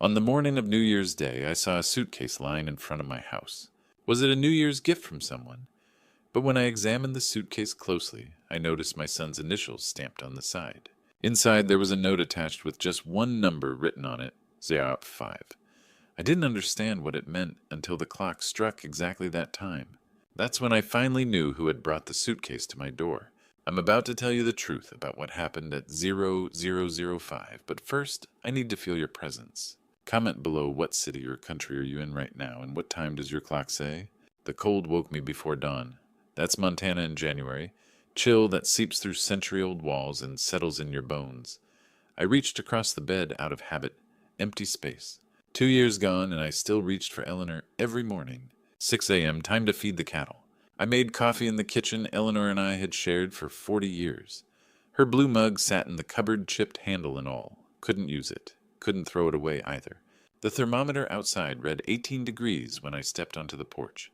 On the morning of New Year's Day, I saw a suitcase lying in front of my house. Was it a New Year's gift from someone? But when I examined the suitcase closely, I noticed my son's initials stamped on the side. Inside, there was a note attached with just one number written on it, 05. I didn't understand what it meant until the clock struck exactly that time. That's when I finally knew who had brought the suitcase to my door. I'm about to tell you the truth about what happened at 0005, but first, I need to feel your presence. Comment below what city or country are you in right now, and what time does your clock say? The cold woke me before dawn. That's Montana in January. Chill that seeps through century-old walls and settles in your bones. I reached across the bed out of habit. Empty space. 2 years gone, and I still reached for Eleanor every morning. 6 a.m., time to feed the cattle. I made coffee in the kitchen Eleanor and I had shared for 40 years. Her blue mug sat in the cupboard, chipped handle and all. Couldn't use it. Couldn't throw it away either. The thermometer outside read 18 degrees when I stepped onto the porch.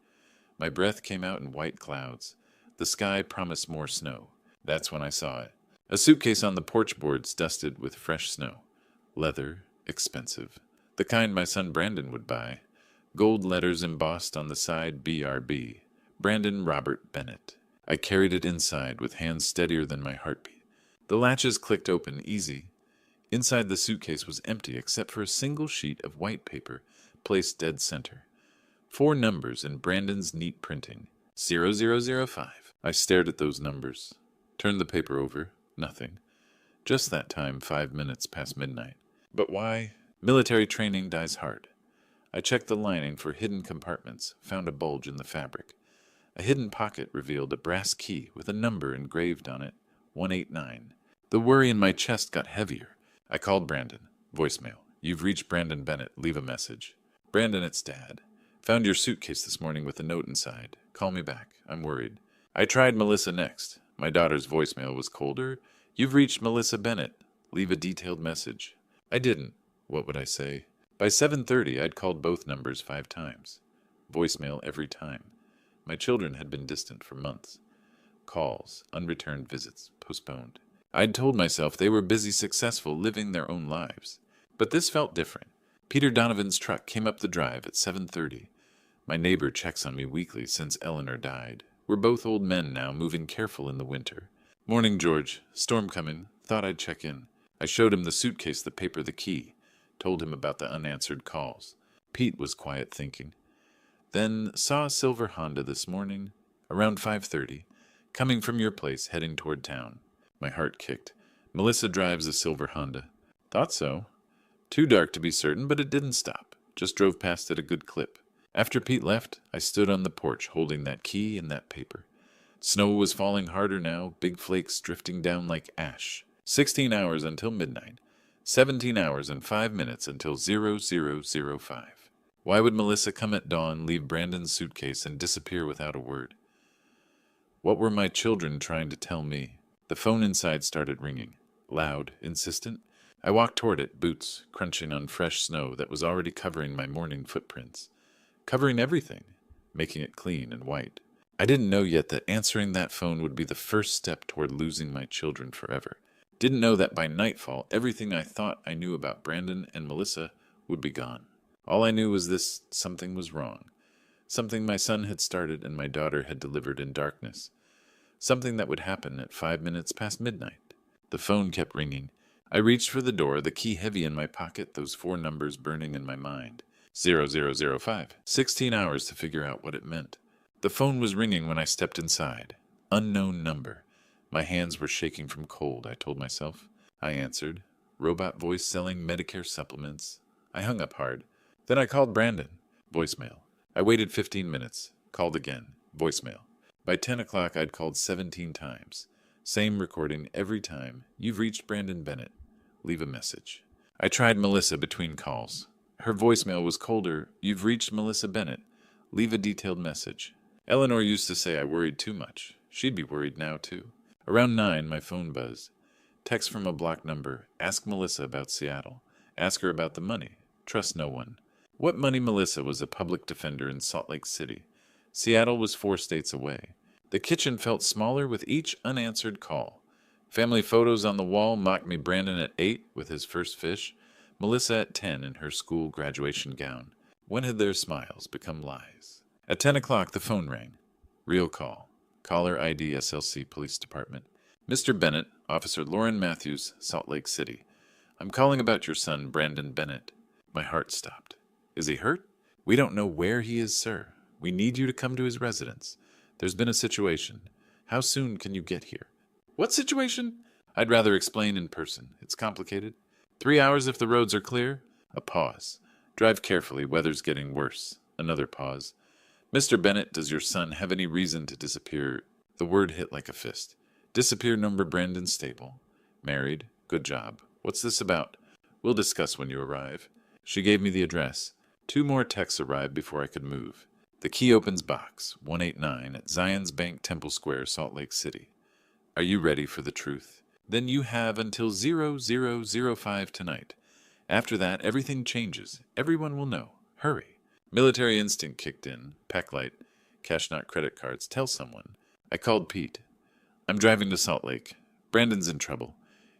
My breath came out in white clouds. The sky promised more snow. That's when I saw it. A suitcase on the porch boards dusted with fresh snow. Leather, expensive. The kind my son Brandon would buy. Gold letters embossed on the side, BRB. Brandon Robert Bennett. I carried it inside with hands steadier than my heartbeat. The latches clicked open, easy. Inside the suitcase was empty except for a single sheet of white paper placed dead center. 4 numbers in Brandon's neat printing. 0005. I stared at those numbers. Turned the paper over. Nothing. Just that time, 5 minutes past midnight. But why? Military training dies hard. I checked the lining for hidden compartments, found a bulge in the fabric. A hidden pocket revealed a brass key with a number engraved on it, 189. The worry in my chest got heavier. I called Brandon. Voicemail. You've reached Brandon Bennett. Leave a message. Brandon, it's Dad. Found your suitcase this morning with a note inside. Call me back. I'm worried. I tried Melissa next. My daughter's voicemail was colder. You've reached Melissa Bennett. Leave a detailed message. I didn't. What would I say? By 7:30, I'd called both numbers 5 times. Voicemail every time. My children had been distant for months. Calls, unreturned visits, postponed. I'd told myself they were busy, successful, living their own lives. But this felt different. Peter Donovan's truck came up the drive at 7:30. My neighbor checks on me weekly since Eleanor died. We're both old men now, moving careful in the winter. Morning, George. Storm coming. Thought I'd check in. I showed him the suitcase, the paper, the key. Told him about the unanswered calls. Pete was quiet thinking. Then saw a silver Honda this morning, around 5:30, coming from your place, heading toward town. My heart kicked. Melissa drives a silver Honda. Thought so. Too dark to be certain, but it didn't stop. Just drove past at a good clip. After Pete left, I stood on the porch holding that key and that paper. Snow was falling harder now, big flakes drifting down like ash. 16 hours until midnight. 17 hours and 5 minutes until 0005. Why would Melissa come at dawn, leave Brandon's suitcase, and disappear without a word? What were my children trying to tell me? The phone inside started ringing. Loud, insistent. I walked toward it, boots crunching on fresh snow that was already covering my morning footprints. Covering everything, making it clean and white. I didn't know yet that answering that phone would be the first step toward losing my children forever. Didn't know that by nightfall, everything I thought I knew about Brandon and Melissa would be gone. All I knew was this: something was wrong. Something my son had started and my daughter had delivered in darkness. Something that would happen at 5 minutes past midnight. The phone kept ringing. I reached for the door, the key heavy in my pocket, those 4 numbers burning in my mind. 0005. 16 hours to figure out what it meant. The phone was ringing when I stepped inside. Unknown number. My hands were shaking from cold, I told myself. I answered. Robot voice selling Medicare supplements. I hung up hard. Then I called Brandon. Voicemail. I waited 15 minutes. Called again. Voicemail. By 10 o'clock, I'd called 17 times. Same recording every time. You've reached Brandon Bennett. Leave a message. I tried Melissa between calls. Her voicemail was colder. You've reached Melissa Bennett. Leave a detailed message. Eleanor used to say I worried too much. She'd be worried now, too. Around 9, my phone buzzed. Text from a blocked number. Ask Melissa about Seattle. Ask her about the money. Trust no one. What money? Melissa was a public defender in Salt Lake City. Seattle was 4 states away. The kitchen felt smaller with each unanswered call. Family photos on the wall mocked me Brandon at 8 with his first fish. Melissa at 10 in her school graduation gown. When had their smiles become lies? At 10 o'clock, the phone rang. Real call. Caller ID SLC Police Department. Mr. Bennett, Officer Lauren Matthews, Salt Lake City. I'm calling about your son, Brandon Bennett. My heart stopped. Is he hurt? We don't know where he is, sir. We need you to come to his residence. There's been a situation. How soon can you get here? What situation? I'd rather explain in person. It's complicated. 3 hours if the roads are clear. A pause. Drive carefully. Weather's getting worse. Another pause. Mr. Bennett, does your son have any reason to disappear? The word hit like a fist. Disappear number Brandon stable. Married. Good job. What's this about? We'll discuss when you arrive. She gave me the address. 2 more texts arrived before I could move. The key opens box, 189 at Zions Bank Temple Square, Salt Lake City. Are you ready for the truth? Then you have until 0005 tonight. After that, everything changes. Everyone will know. Hurry. Military instinct kicked in. Pack light. Cash not credit cards. Tell someone. I called Pete. I'm driving to Salt Lake. Brandon's in trouble.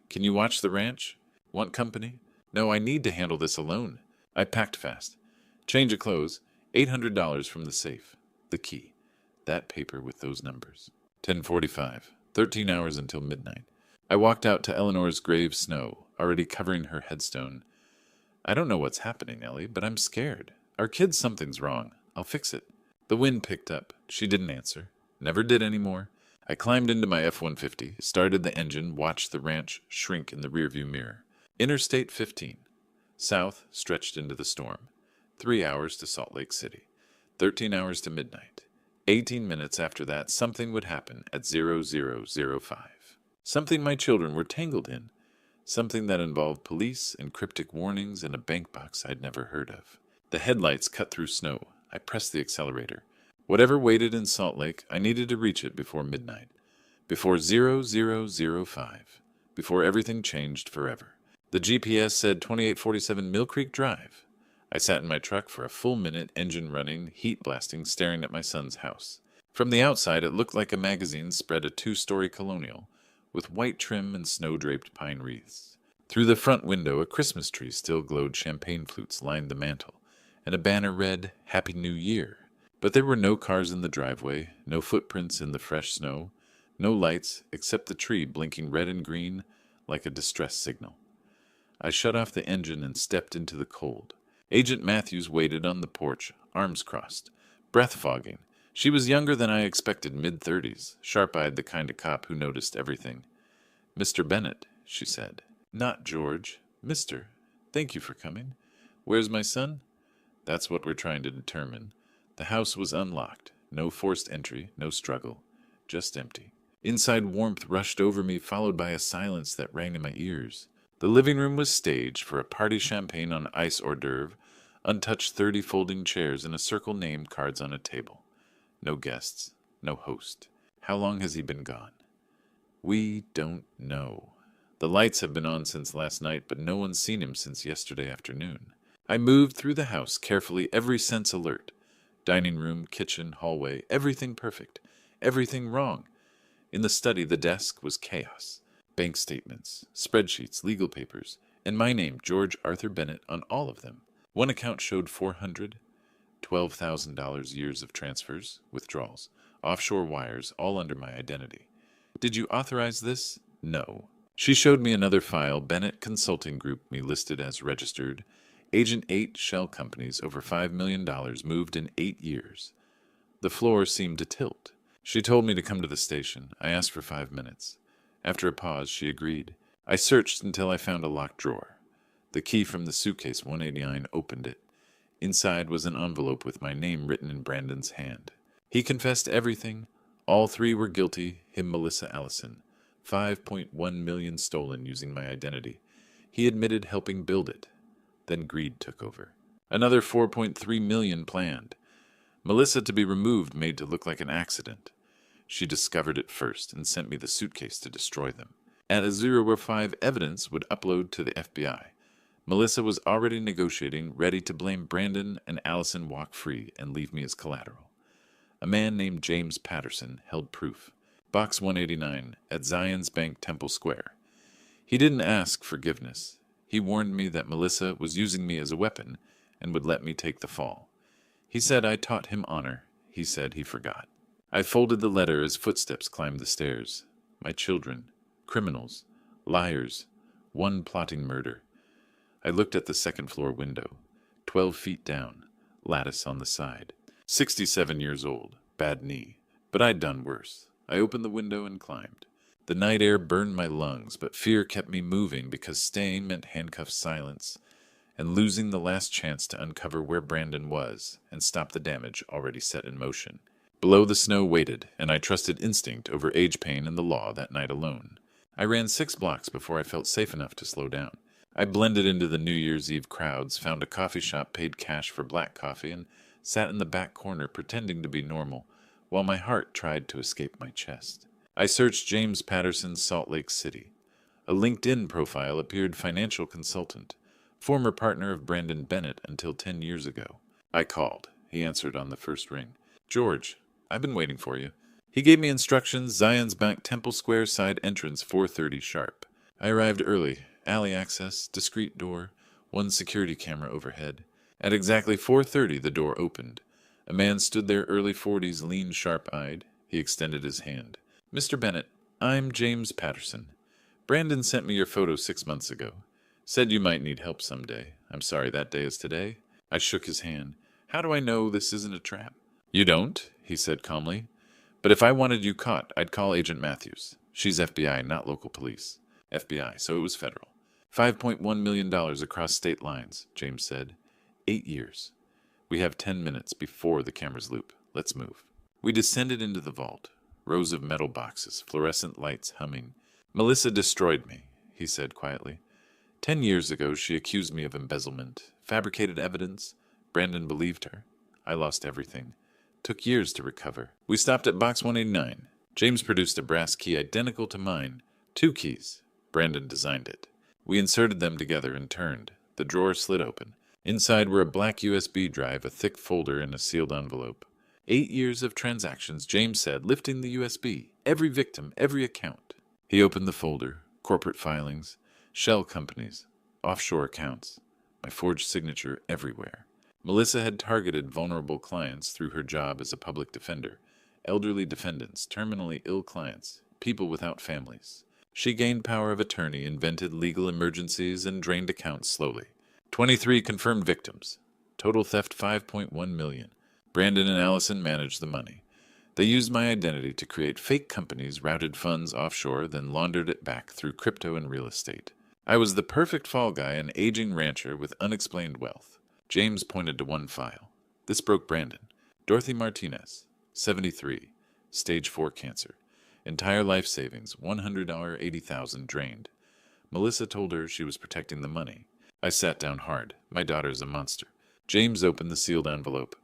Can you watch the ranch? Want company? No, I need to handle this alone. I packed fast. Change of clothes. $800 from the safe. The key. That paper with those numbers. 10:45. 13 hours until midnight. I walked out to Eleanor's grave snow, already covering her headstone. I don't know what's happening, Ellie, but I'm scared. Our kid, something's wrong. I'll fix it. The wind picked up. She didn't answer. Never did anymore. I climbed into my F-150, started the engine, watched the ranch shrink in the rearview mirror. Interstate 15. South stretched into the storm. 3 hours to Salt Lake City. 13 hours to midnight. 18 minutes after that, something would happen at 0005. Something my children were tangled in. Something that involved police and cryptic warnings and a bank box I'd never heard of. The headlights cut through snow. I pressed the accelerator. Whatever waited in Salt Lake, I needed to reach it before midnight. Before 0005. Before everything changed forever. The GPS said 2847 Mill Creek Drive. I sat in my truck for a full minute, engine running, heat blasting, staring at my son's house. From the outside, it looked like a magazine spread a 2-story colonial, with white trim and snow-draped pine wreaths. Through the front window, a Christmas tree still glowed. Champagne flutes lined the mantel, and a banner read, Happy New Year. But there were no cars in the driveway, no footprints in the fresh snow, no lights except the tree blinking red and green like a distress signal. I shut off the engine and stepped into the cold. Agent Matthews waited on the porch, arms crossed, breath fogging. She was younger than I expected, mid-30s, sharp-eyed, the kind of cop who noticed everything. Mr. Bennett, she said. Not George. Mr. Thank you for coming. Where's my son? That's what we're trying to determine. The house was unlocked. No forced entry, no struggle. Just empty. Inside, warmth rushed over me, followed by a silence that rang in my ears. The living room was staged for a party, champagne on ice hors d'oeuvre, untouched 30 folding chairs, and a circle name cards on a table. No guests, no host. How long has he been gone? We don't know. The lights have been on since last night, but no one's seen him since yesterday afternoon. I moved through the house carefully, every sense alert. Dining room, kitchen, hallway, everything perfect. Everything wrong. In the study, the desk was chaos. Bank statements, spreadsheets, legal papers, and my name, George Arthur Bennett, on all of them. One account showed $412,000 years of transfers, withdrawals, offshore wires, all under my identity. Did you authorize this? No. She showed me another file, Bennett Consulting Group, me listed as registered. Agent 8 shell companies, over $5 million, moved in 8 years. The floor seemed to tilt. She told me to come to the station. I asked for 5 minutes. After a pause, she agreed. I searched until I found a locked drawer. The key from the suitcase 189 opened it. Inside was an envelope with my name written in Brandon's hand. He confessed everything. All 3 were guilty, him Melissa Allison. 5.1 million stolen using my identity. He admitted helping build it. Then greed took over. Another 4.3 million planned. Melissa to be removed, made to look like an accident. She discovered it first and sent me the suitcase to destroy them. At a 005, evidence would upload to the FBI. Melissa was already negotiating, ready to blame Brandon and Allison walk free and leave me as collateral. A man named James Patterson held proof. Box 189 at Zions Bank Temple Square. He didn't ask forgiveness. He warned me that Melissa was using me as a weapon and would let me take the fall. He said I taught him honor. He said he forgot. I folded the letter as footsteps climbed the stairs. My children, criminals, liars, one plotting murder. I looked at the second-floor window, 12 feet down, lattice on the side. 67 years old, bad knee, but I'd done worse. I opened the window and climbed. The night air burned my lungs, but fear kept me moving because staying meant handcuffed silence and losing the last chance to uncover where Brandon was and stop the damage already set in motion. Below, the snow waited, and I trusted instinct over age pain and the law that night alone. I ran 6 blocks before I felt safe enough to slow down. I blended into the New Year's Eve crowds, found a coffee shop, paid cash for black coffee, and sat in the back corner pretending to be normal, while my heart tried to escape my chest. I searched James Patterson's Salt Lake City. A LinkedIn profile appeared financial consultant, former partner of Brandon Bennett until 10 years ago. I called. He answered on the first ring. George, I've been waiting for you. He gave me instructions, Zion's Bank Temple Square side entrance 4:30 sharp. I arrived early. Alley access, discreet door, 1 security camera overhead. At exactly 4:30 the door opened. A man stood there, early 40s, lean, sharp-eyed. He extended his hand. Mr. Bennett, I'm James Patterson. Brandon sent me your photo 6 months ago. Said you might need help someday. I'm sorry that day is today. I shook his hand. How do I know this isn't a trap? You don't, he said calmly. But if I wanted you caught, I'd call Agent Matthews. She's FBI, not local police. FBI, so it was federal. $5.1 million across state lines, James said. 8 years. We have 10 minutes before the cameras loop. Let's move. We descended into the vault. Rows of metal boxes, fluorescent lights humming. Melissa destroyed me, he said quietly. 10 years ago, she accused me of embezzlement, fabricated evidence. Brandon believed her. I lost everything. Took years to recover. We stopped at box 189. James produced a brass key identical to mine. 2 keys. Brandon designed it. We inserted them together and turned. The drawer slid open. Inside were a black USB drive, a thick folder, and a sealed envelope. 8 years of transactions, James said, lifting the USB. Every victim, every account. He opened the folder. Corporate filings, shell companies, offshore accounts. My forged signature everywhere. Melissa had targeted vulnerable clients through her job as a public defender. Elderly defendants, terminally ill clients, people without families. She gained power of attorney, invented legal emergencies, and drained accounts slowly. 23 confirmed victims. Total theft $5.1 million. Brandon and Allison managed the money. They used my identity to create fake companies, routed funds offshore, then laundered it back through crypto and real estate. I was the perfect fall guy, an aging rancher with unexplained wealth. James pointed to one file. This broke Brandon. Dorothy Martinez, 73, stage 4 cancer. Entire life savings, $180,000 drained. Melissa told her she was protecting the money. I sat down hard. My daughter's a monster. James opened the sealed envelope.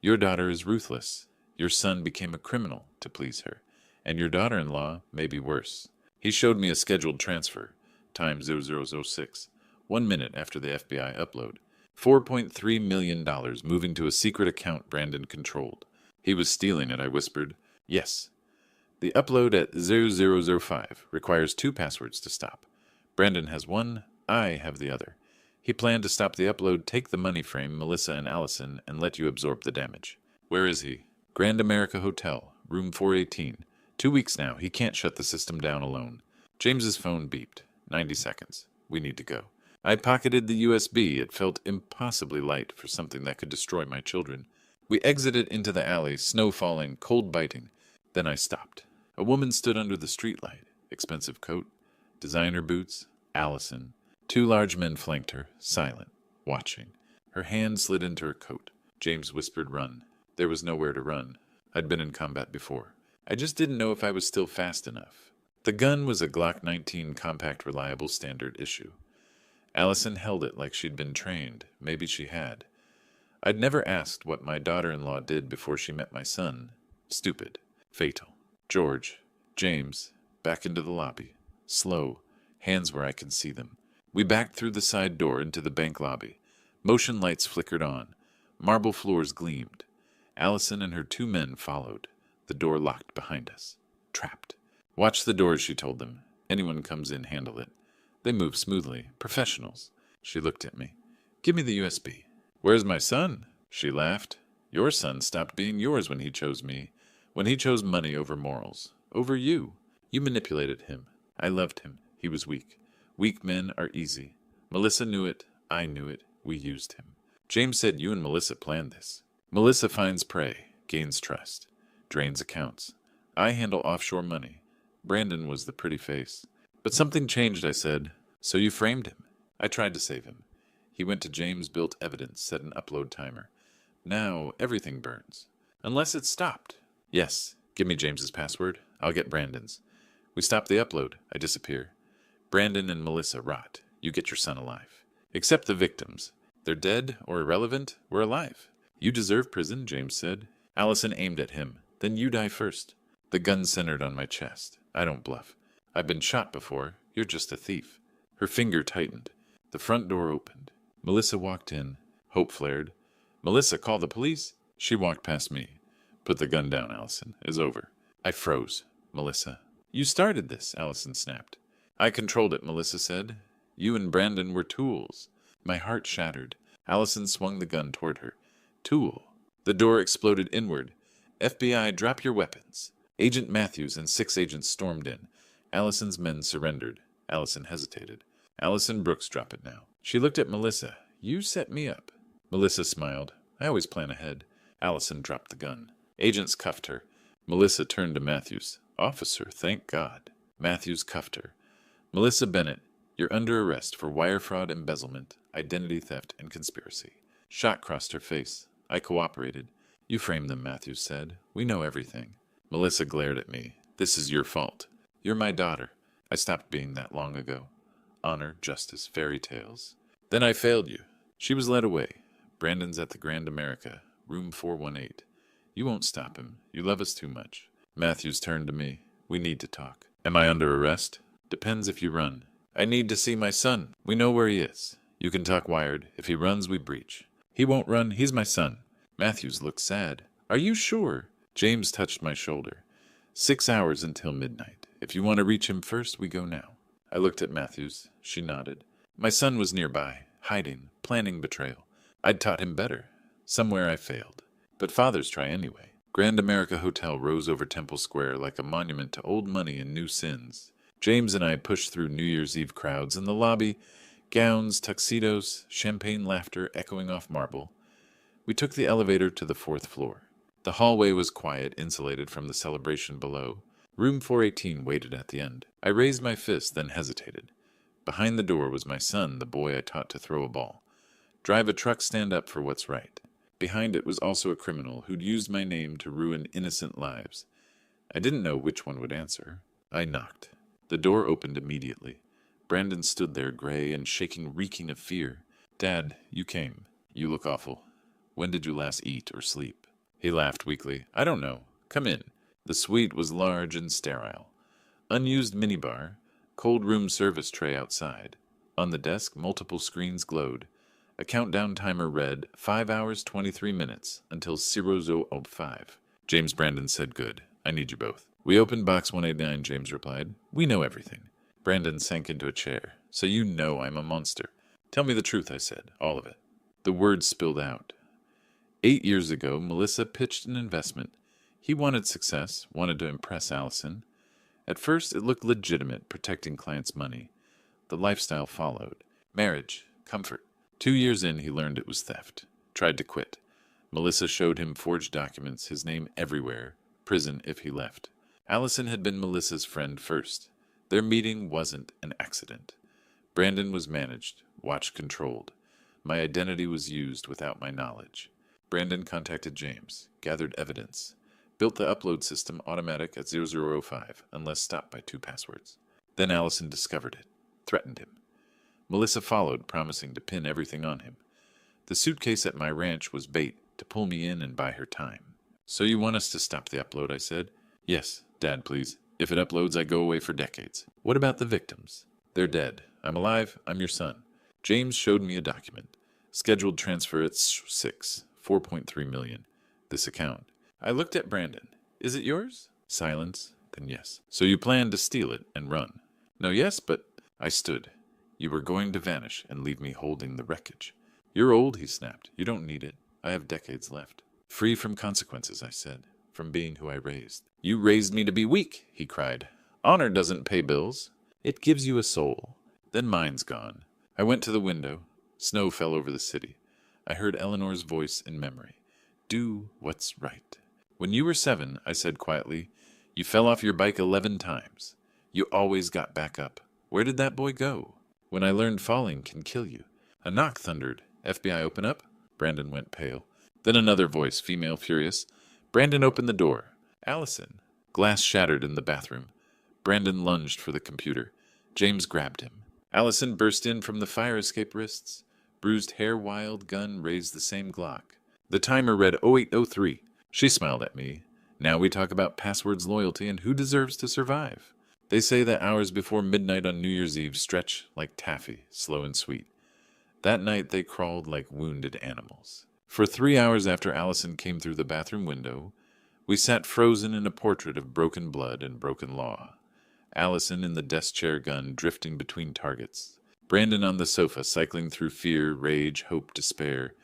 Your daughter is ruthless. Your son became a criminal to please her. And your daughter-in-law may be worse. He showed me a scheduled transfer. Time 0006. 1 minute after the FBI upload. $4.3 million moving to a secret account Brandon controlled. He was stealing it, I whispered. Yes. The upload at 0005 requires 2 passwords to stop. Brandon has one, I have the other. He planned to stop the upload, take the money frame, Melissa and Allison, and let you absorb the damage. Where is he? Grand America Hotel, room 418. 2 weeks now. He can't shut the system down alone. James's phone beeped. 90 seconds. We need to go. I pocketed the USB. It felt impossibly light for something that could destroy my children. We exited into the alley, snow falling, cold biting. Then I stopped. A woman stood under the streetlight. Expensive coat, designer boots, Allison. 2 large men flanked her, silent, watching. Her hand slid into her coat. James whispered, run. There was nowhere to run. I'd been in combat before. I just didn't know if I was still fast enough. The gun was a Glock 19 compact reliable standard issue. Allison held it like she'd been trained. Maybe she had. I'd never asked what my daughter-in-law did before she met my son. Stupid. Fatal. George. James. Back into the lobby. Slow. Hands where I could see them. We backed through the side door into the bank lobby. Motion lights flickered on. Marble floors gleamed. Allison and her 2 men followed. The door locked behind us. Trapped. Watch the doors, she told them. Anyone comes in, handle it. They moved smoothly. Professionals. She looked at me. Give me the USB. Where's my son? She laughed. Your son stopped being yours when he chose me. When he chose money over morals. Over you. You manipulated him. I loved him. He was weak. Weak men are easy. Melissa knew it. I knew it. We used him. James said you and Melissa planned this. Melissa finds prey, gains trust, drains accounts. I handle offshore money. Brandon was the pretty face. But something changed, I said. So you framed him. I tried to save him. He went to James-built evidence, set an upload timer. Now everything burns. Unless it's stopped. Yes, give me James's password. I'll get Brandon's. We stop the upload. I disappear. Brandon and Melissa rot. You get your son alive. Except the victims. They're dead or irrelevant. We're alive. You deserve prison, James said. Allison aimed at him. Then you die first. The gun centered on my chest. I don't bluff. I've been shot before. You're just a thief. Her finger tightened. The front door opened. Melissa walked in. Hope flared. Melissa, call the police. She walked past me. Put the gun down, Allison. It's over. I froze. Melissa. You started this, Allison snapped. I controlled it, Melissa said. You and Brandon were tools. My heart shattered. Allison swung the gun toward her. Tool. The door exploded inward. FBI, drop your weapons. Agent Matthews and 6 agents stormed in. Allison's men surrendered. Allison hesitated. Allison Brooks, drop it now. She looked at Melissa. You set me up. Melissa smiled. I always plan ahead. Allison dropped the gun. Agents cuffed her. Melissa turned to Matthews. Officer, thank God. Matthews cuffed her. Melissa Bennett, you're under arrest for wire fraud, embezzlement, identity theft, and conspiracy. Shot crossed her face. I cooperated. You framed them, Matthews said. We know everything. Melissa glared at me. This is your fault. You're my daughter. I stopped being that long ago. Honor, justice, fairy tales. Then I failed you. She was led away. Brandon's at the Grand America, room 418. You won't stop him. You love us too much. Matthews turned to me. We need to talk. Am I under arrest? Depends if you run. I need to see my son. We know where he is. You can talk wired. If he runs, we breach. He won't run. He's my son. Matthews looked sad. Are you sure? James touched my shoulder. 6 hours until midnight. If you want to reach him first, we go now. I looked at Matthews. She nodded. My son was nearby, hiding, planning betrayal. I'd taught him better. Somewhere I failed. But fathers try anyway. Grand America Hotel rose over Temple Square like a monument to old money and new sins. James and I pushed through New Year's Eve crowds in the lobby, gowns, tuxedos, champagne laughter echoing off marble. We took the elevator to the 4th floor. The hallway was quiet, insulated from the celebration below. Room 418 waited at the end. I raised my fist, then hesitated. Behind the door was my son, the boy I taught to throw a ball. Drive a truck, stand up for what's right. Behind it was also a criminal who'd used my name to ruin innocent lives. I didn't know which one would answer. I knocked. The door opened immediately. Brandon stood there, gray and shaking, reeking of fear. Dad, you came. You look awful. When did you last eat or sleep? He laughed weakly. I don't know. Come in. The suite was large and sterile. Unused minibar, cold room service tray outside. On the desk, multiple screens glowed. A countdown timer read 5 hours, 23 minutes until 00:05. James Brandon said, good. I need you both. We opened box 189, James replied. We know everything. Brandon sank into a chair. So you know I'm a monster. Tell me the truth, I said. All of it. The words spilled out. 8 years ago, Melissa pitched an investment. He wanted success, wanted to impress Allison. At first, it looked legitimate, protecting clients' money. The lifestyle followed. Marriage, comfort. 2 years in, he learned it was theft. Tried to quit. Melissa showed him forged documents, his name everywhere. Prison if he left. Allison had been Melissa's friend first. Their meeting wasn't an accident. Brandon was managed, watch controlled. My identity was used without my knowledge. Brandon contacted James, gathered evidence, built the upload system automatic at 00:05 unless stopped by 2 passwords. Then Allison discovered it, threatened him. Melissa followed, promising to pin everything on him. The suitcase at my ranch was bait to pull me in and buy her time. So you want us to stop the upload, I said. Yes, Dad, please. If it uploads, I go away for decades. What about the victims? They're dead. I'm alive. I'm your son. James showed me a document. Scheduled transfer at 6, 4.3 million. This account. I looked at Brandon. Is it yours? Silence. Then yes. So you plan to steal it and run? No, yes, but I stood. You were going to vanish and leave me holding the wreckage. You're old, he snapped. You don't need it. I have decades left. Free from consequences, I said, from being who I raised. You raised me to be weak, he cried. Honor doesn't pay bills. It gives you a soul. Then mine's gone. I went to the window. Snow fell over the city. I heard Eleanor's voice in memory. Do what's right. When you were 7, I said quietly, you fell off your bike 11 times. You always got back up. Where did that boy go? When I learned falling can kill you. A knock thundered. FBI, open up. Brandon went pale. Then another voice, female furious. Brandon opened the door. Allison. Glass shattered in the bathroom. Brandon lunged for the computer. James grabbed him. Allison burst in from the fire escape wrists. Bruised hair wild gun raised the same Glock. The timer read 0803. She smiled at me. Now we talk about passwords, loyalty, and who deserves to survive. They say that hours before midnight on New Year's Eve stretch like taffy, slow and sweet. That night they crawled like wounded animals. For 3 hours after Allison came through the bathroom window, we sat frozen in a portrait of broken blood and broken law. Allison in the desk chair gun drifting between targets. Brandon on the sofa cycling through fear, rage, hope, despair.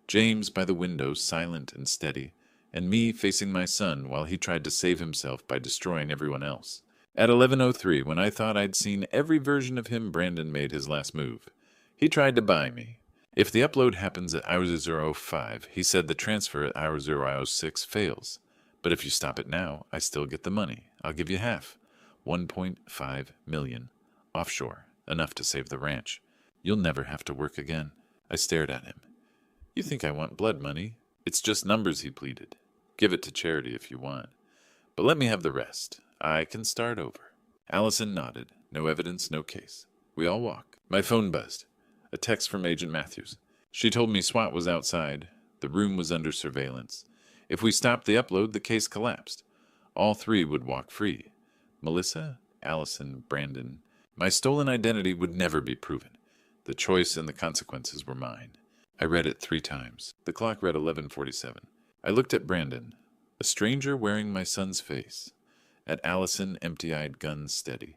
James by the window silent and steady, and me facing my son while he tried to save himself by destroying everyone else. At 11:03, when I thought I'd seen every version of him, Brandon made his last move. He tried to buy me. If the upload happens at hour 005, he said the transfer at hour 006 fails. But if you stop it now, I still get the money. I'll give you half. 1.5 million. Offshore. Enough to save the ranch. You'll never have to work again. I stared at him. You think I want blood money? It's just numbers, he pleaded. Give it to charity if you want. But let me have the rest. I can start over. Allison nodded. No evidence, no case. We all walk. My phone buzzed. A text from Agent Matthews. She told me SWAT was outside. The room was under surveillance. If we stopped the upload, the case collapsed. All 3 would walk free. Melissa, Allison, Brandon. My stolen identity would never be proven. The choice and the consequences were mine. I read it 3 times. The clock read 11:47. I looked at Brandon, a stranger wearing my son's face. At Allison, empty-eyed, gun steady.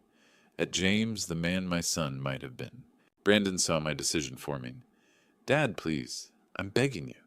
At James, the man my son might have been. Brandon saw my decision forming. Dad, please. I'm begging you.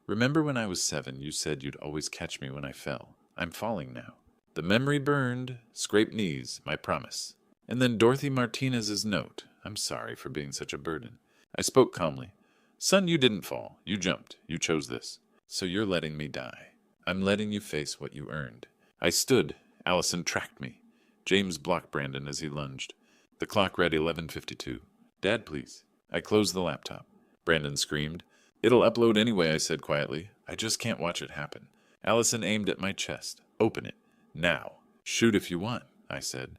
Remember when I was 7, you said you'd always catch me when I fell. I'm falling now. The memory burned, scraped knees, my promise. And then Dorothy Martinez's note. I'm sorry for being such a burden. I spoke calmly. Son, you didn't fall. You jumped. You chose this. So you're letting me die. I'm letting you face what you earned. I stood. Allison tracked me. James blocked Brandon as he lunged. The clock read 11:52. Dad, please. I closed the laptop. Brandon screamed. It'll upload anyway, I said quietly. I just can't watch it happen. Allison aimed at my chest. Open it. Now. Shoot if you want, I said.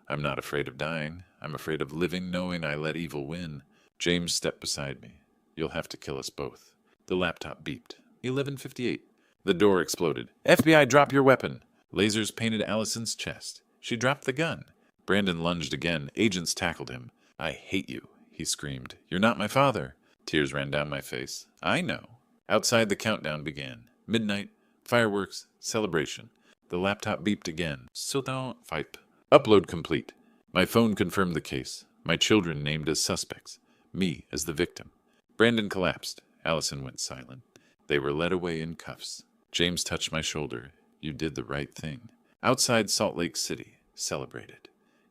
I'm not afraid of dying. I'm afraid of living knowing I let evil win. James stepped beside me. You'll have to kill us both. The laptop beeped. 11:58. The door exploded. FBI, drop your weapon. Lasers painted Allison's chest. She dropped the gun. Brandon lunged again. Agents tackled him. I hate you, he screamed. You're not my father. Tears ran down my face. I know. Outside, the countdown began. Midnight, fireworks, celebration. The laptop beeped again. So don't fight. Upload complete. My phone confirmed the case. My children named as suspects. Me as the victim. Brandon collapsed. Allison went silent. They were led away in cuffs. James touched my shoulder. You did the right thing. Outside Salt Lake City, celebrated.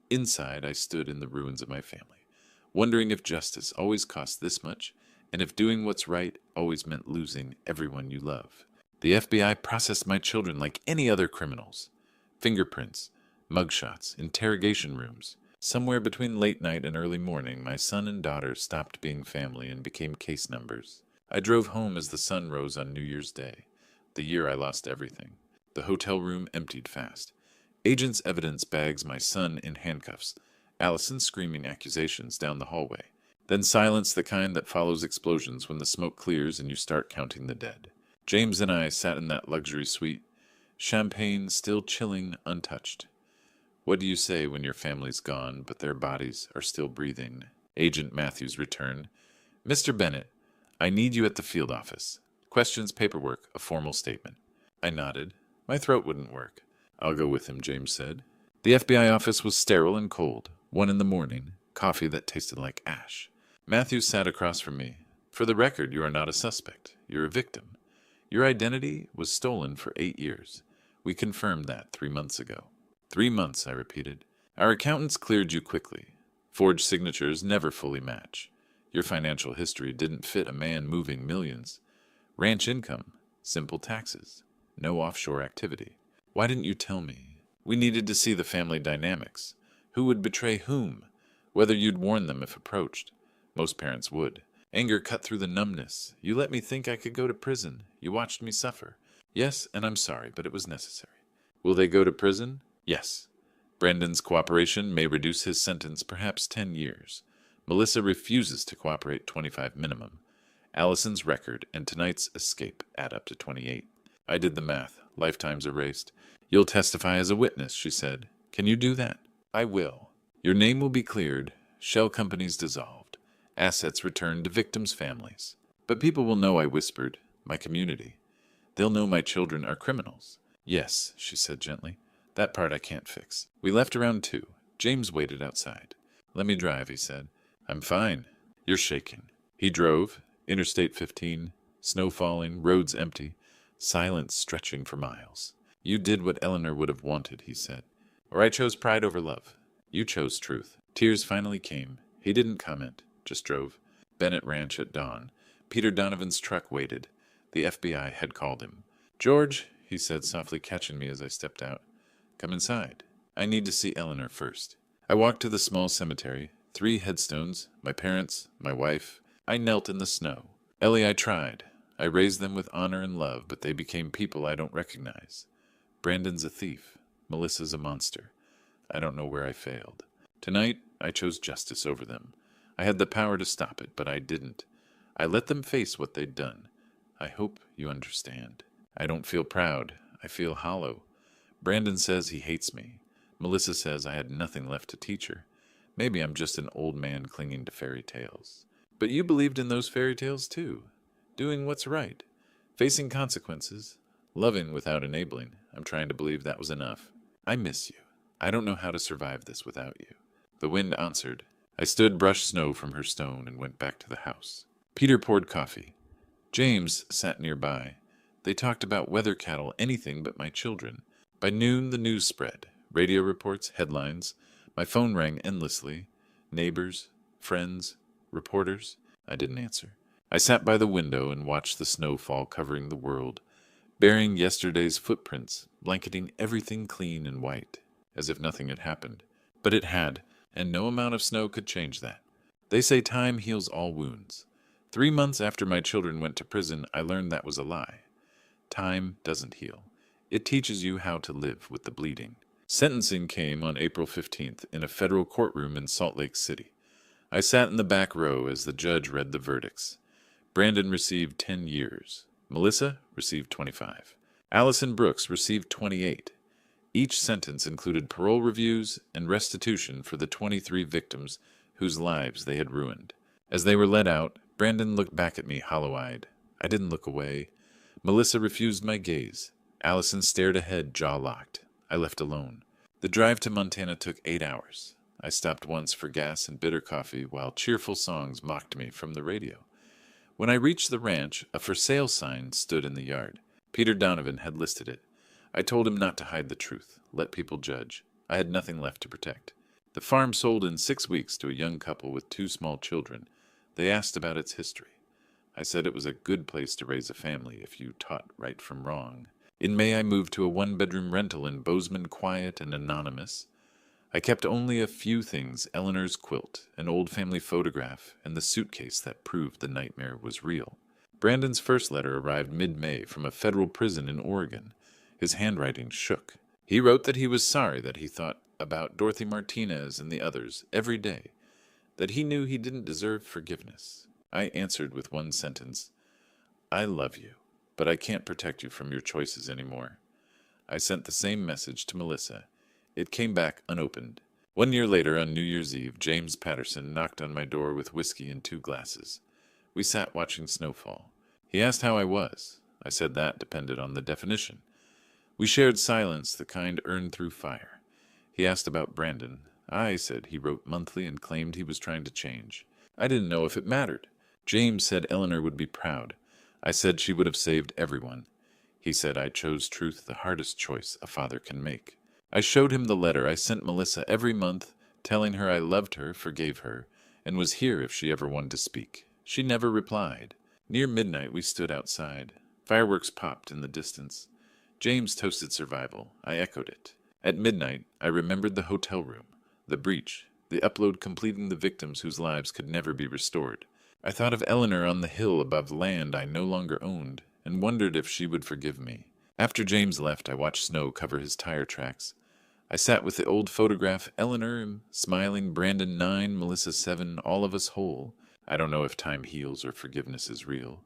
Inside, I stood in the ruins of my family, wondering if justice always cost this much, and if doing what's right always meant losing everyone you love. The FBI processed my children like any other criminals. Fingerprints, mugshots, interrogation rooms. Somewhere between late night and early morning, my son and daughter stopped being family and became case numbers. I drove home as the sun rose on New Year's Day, the year I lost everything. The hotel room emptied fast. Agents' evidence bags my son in handcuffs. Allison screaming accusations down the hallway. Then silence, the kind that follows explosions when the smoke clears and you start counting the dead. James and I sat in that luxury suite. Champagne still chilling, untouched. What do you say when your family's gone, but their bodies are still breathing? Agent Matthews returned. Mr. Bennett, I need you at the field office. Questions, paperwork, a formal statement. I nodded. My throat wouldn't work. I'll go with him, James said. The FBI office was sterile and cold. 1 in the morning. coffee that tasted like ash. Matthews sat across from me. For the record, you are not a suspect. You're a victim. Your identity was stolen for 8 years. We confirmed that 3 months ago. 3 months, I repeated. Our accountants cleared you quickly. Forged signatures never fully match. Your financial history didn't fit a man moving millions. Ranch income, simple taxes, no offshore activity. Why didn't you tell me? We needed to see the family dynamics. Who would betray whom? Whether you'd warn them if approached. Most parents would. Anger cut through the numbness. You let me think I could go to prison. You watched me suffer. Yes, and I'm sorry, but it was necessary. Will they go to prison? Yes. Brandon's cooperation may reduce his sentence perhaps 10 years. Melissa refuses to cooperate 25 minimum. Allison's record and tonight's escape add up to 28. I did the math. Lifetimes erased. You'll testify as a witness, she said. Can you do that? I will. Your name will be cleared. Shell companies dissolved. Assets returned to victims' families. But people will know I whispered. My community. They'll know my children are criminals. Yes, she said gently. That part I can't fix. We left around 2. James waited outside. Let me drive, he said. I'm fine. You're shaking. He drove. Interstate 15. Snow falling. Roads empty. Silence stretching for miles. You did what Eleanor would have wanted, he said. Or I chose pride over love. You chose truth. Tears finally came. He didn't comment. Just drove. Bennett Ranch at dawn. Peter Donovan's truck waited. The FBI had called him. George, he said, softly catching me as I stepped out. Come inside. I need to see Eleanor first. I walked to the small cemetery. 3 headstones. My parents, my wife. I knelt in the snow. Ellie, I tried. I raised them with honor and love, but they became people I don't recognize. Brandon's a thief. Melissa's a monster. I don't know where I failed. Tonight, I chose justice over them. I had the power to stop it, but I didn't. I let them face what they'd done. I hope you understand. I don't feel proud. I feel hollow. Brandon says he hates me. Melissa says I had nothing left to teach her. Maybe I'm just an old man clinging to fairy tales. But you believed in those fairy tales too. Doing what's right. Facing consequences. Loving without enabling. I'm trying to believe that was enough. I miss you. I don't know how to survive this without you. The wind answered. I stood, brushed snow from her stone, and went back to the house. Peter poured coffee. James sat nearby. They talked about weather cattle, anything but my children. By noon, the news spread. Radio reports, headlines. My phone rang endlessly. Neighbors, friends, reporters. I didn't answer. I sat by the window and watched the snow fall covering the world, burying yesterday's footprints, blanketing everything clean and white, as if nothing had happened. But it had, and no amount of snow could change that. They say time heals all wounds. 3 months after my children went to prison, I learned that was a lie. Time doesn't heal. It teaches you how to live with the bleeding. Sentencing came on April 15th in a federal courtroom in Salt Lake City. I sat in the back row as the judge read the verdicts. Brandon received 10 years. Melissa received 25. Allison Brooks received 28. Each sentence included parole reviews and restitution for the 23 victims whose lives they had ruined. As they were let out, Brandon looked back at me hollow-eyed. I didn't look away. Melissa refused my gaze. Allison stared ahead, jaw-locked. I left alone. The drive to Montana took 8 hours. I stopped once for gas and bitter coffee while cheerful songs mocked me from the radio. When I reached the ranch, a for sale sign stood in the yard. Peter Donovan had listed it. I told him not to hide the truth. Let people judge. I had nothing left to protect. The farm sold in 6 weeks to a young couple with 2 small children. They asked about its history. I said it was a good place to raise a family if you taught right from wrong. In May, I moved to a 1-bedroom rental in Bozeman, quiet and anonymous. I kept only a few things: Eleanor's quilt, an old family photograph, and the suitcase that proved the nightmare was real. Brandon's first letter arrived mid-May from a federal prison in Oregon. His handwriting shook. He wrote that he was sorry that he thought about Dorothy Martinez and the others every day, that he knew he didn't deserve forgiveness. I answered with one sentence, I love you, but I can't protect you from your choices anymore. I sent the same message to Melissa. It came back unopened. 1 year later, on New Year's Eve, James Patterson knocked on my door with whiskey and 2 glasses. We sat watching snowfall. He asked how I was. I said that depended on the definition. We shared silence, the kind earned through fire. He asked about Brandon. I said he wrote monthly and claimed he was trying to change. I didn't know if it mattered. James said Eleanor would be proud. I said she would have saved everyone. He said I chose truth, the hardest choice a father can make. I showed him the letter I sent Melissa every month, telling her I loved her, forgave her, and was here if she ever wanted to speak. She never replied. Near midnight we stood outside. Fireworks popped in the distance. James toasted survival. I echoed it. At midnight, I remembered the hotel room, the breach, the upload completing the victims whose lives could never be restored. I thought of Eleanor on the hill above land I no longer owned, and wondered if she would forgive me. After James left, I watched snow cover his tire tracks. I sat with the old photograph, Eleanor, smiling, Brandon 9, Melissa 7, all of us whole. I don't know if time heals or forgiveness is real.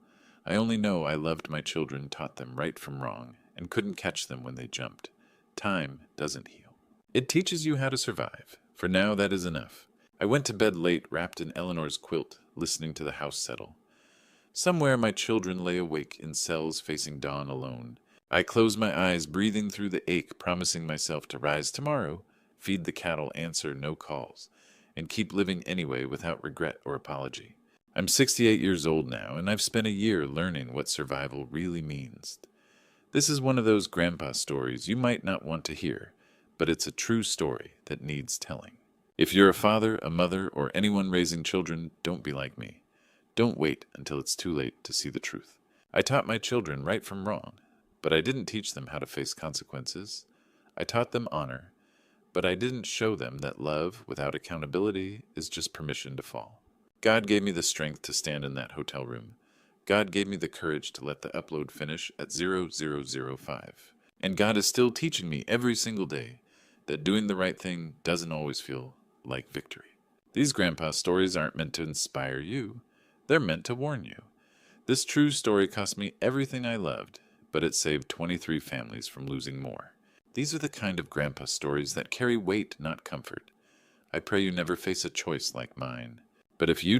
I only know I loved my children, taught them right from wrong, and couldn't catch them when they jumped. Time doesn't heal. It teaches you how to survive. For now, that is enough. I went to bed late, wrapped in Eleanor's quilt, listening to the house settle. Somewhere my children lay awake in cells facing dawn alone. I closed my eyes, breathing through the ache, promising myself to rise tomorrow, feed the cattle, answer no calls, and keep living anyway without regret or apology. I'm 68 years old now, and I've spent a year learning what survival really means. This is one of those grandpa stories you might not want to hear, but it's a true story that needs telling. If you're a father, a mother, or anyone raising children, don't be like me. Don't wait until it's too late to see the truth. I taught my children right from wrong, but I didn't teach them how to face consequences. I taught them honor, but I didn't show them that love without accountability is just permission to fall. God gave me the strength to stand in that hotel room. God gave me the courage to let the upload finish at 0005. And God is still teaching me every single day that doing the right thing doesn't always feel like victory. These grandpa stories aren't meant to inspire you. They're meant to warn you. This true story cost me everything I loved, but it saved 23 families from losing more. These are the kind of grandpa stories that carry weight, not comfort. I pray you never face a choice like mine. But if you